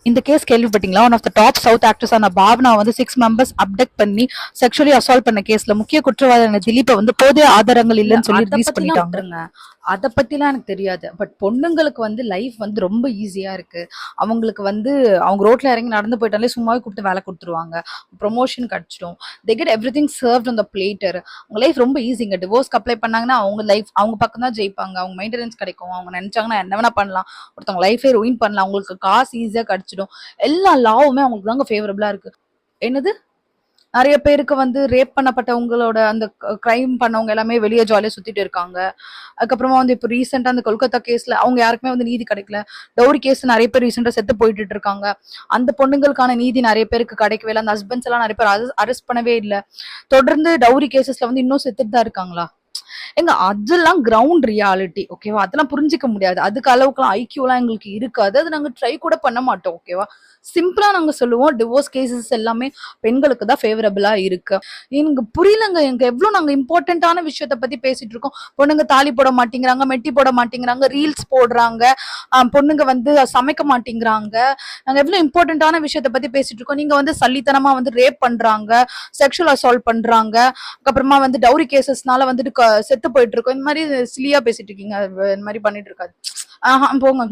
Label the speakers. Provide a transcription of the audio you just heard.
Speaker 1: இந்த கேஸ் கேள்விப்பட்டீங்களா? One of the top south ஆக்டர்ஸான பாவனா வந்து 6 மெம்பர்ஸ் அப்டக்ட் பண்ணி செக்ஷுவலி அசால்ட் பண்ண கேஸ்ல முக்கிய குற்றவாளியான திலீப்பை வந்து போதிய ஆதாரங்கள்
Speaker 2: இல்ல
Speaker 1: இல்லைன்னு சொல்லி
Speaker 2: அத
Speaker 1: ரிலீஸ்
Speaker 2: பத்திலாம்
Speaker 1: பண்ணிட்டாங்க.
Speaker 2: விட்டுருங்க. அத பத்திலாம் எனக்கு தெரியாது. பட் பொண்ணுங்களுக்கு வந்து லைஃப் வந்து ரொம்ப ஈஸியா இருக்கு. அவங்களுக்கு வந்து அவங்க ரோட்ல இறங்கி நடந்து போயிட்டாலே சும்மாவே கூப்பிட்டு வேலை குடுத்துருவாங்க. ப்ரமோஷன் கிடைச்சிடும். They get everything served on the பிளேட்டர். அவங்க லைஃப் ரொம்ப ஈஸிங்க. டிவோர்ஸ்க்கு அப்ளை பண்ணாங்கன்னா அவங்க லைஃப் அவங்க பக்கம் தான் ஜெயிப்பாங்க. அவங்க மெயின்டெனன்ஸ் கிடைக்கும். அவங்க நினைச்சாங்கன்னா என்ன வேணா பண்ணலாம். ஒருத்தவங்க லைஃபே ரூயின் பண்ணலாம். அவங்களுக்கு காசு ஈஸியா கிடைச்சிடும். எல்லா லாவுமே அவங்களுக்கு தாங்க ஃபேவரபிளா இருக்கு. என்னது? நெறைய பேருக்கு வந்து ரேப் பண்ணப்பட்டவங்களோட அந்த கிரைம் பண்ணவங்க எல்லாமே வெளிய ஜாலியா சுத்திட்டு இருக்காங்க. அதுக்கப்புறமா வந்து இப்போ ரீசெண்டா அந்த கொல்கத்தா கேஸ்ல அவங்க யாருக்குமே வந்து நீதி கிடைக்கல. டவுரி கேஸ் நெறைய பேர் ரீசெண்டா செத்து போயிட்டு இருக்காங்க. அந்த பொண்ணுங்களுக்கான நீதி நெறைய பேருக்கு கிடைக்கவே இல்ல. அந்த ஹஸ்பண்ட்ஸ் எல்லாம் நெறைய பேர் அரெஸ்ட் பண்ணவே இல்ல. தொடர்ந்து டவுரி கேசஸ்ல வந்து இன்னும் செத்துட்டு தான் இருக்காங்களா? ஏங்க அதெல்லாம் கிரவுண்ட் ரியாலிட்டி. ஓகேவா? அதெல்லாம் புரிஞ்சுக்க முடியாது. அதுக்கு அளவுக்குலாம் ஐக்யூலாம் எங்களுக்கு இருக்காது. அது நாங்க ட்ரை கூட பண்ண மாட்டோம். ஓகேவா? சிம்பிளா நாங்க சொல்லுவோம் டிவோர்ஸ் கேசஸ் எல்லாமே பெண்களுக்கு தான் ஃபேவரபிளா இருக்கு. எனக்கு புரியலங்க. எனக்கு எவ்ளோ நாங்க இம்பார்ட்டன்ட்டான விஷயத்த பத்தி பேசிட்டு இருக்கோம். பொண்ணுங்க தாலி போட மாட்டேங்கிறாங்க, மெட்டி போட மாட்டேங்கிறாங்க, ரீல்ஸ் போடுறாங்க. பொண்ணுங்க வந்து சமைக்க மாட்டேங்கிறாங்க. நாங்க எவ்ளோ இம்பார்ட்டன்ட்டான விஷயத்த பத்தி பேசிட்டு இருக்கோம். நீங்க வந்து சல்லித்தனமா வந்து ரேப் பண்றாங்க, செக்ஷுவல் அசால்ட் பண்றாங்க. அதுக்கப்புறமா வந்து டவுரி கேசஸ்னால வந்துட்டு செத்து போயிட்டு இருக்கோம். இந்த மாதிரி சிலியா பேசிட்டு இருக்கீங்க. இந்த மாதிரி பண்ணிட்டு இருக்காது. போங்க.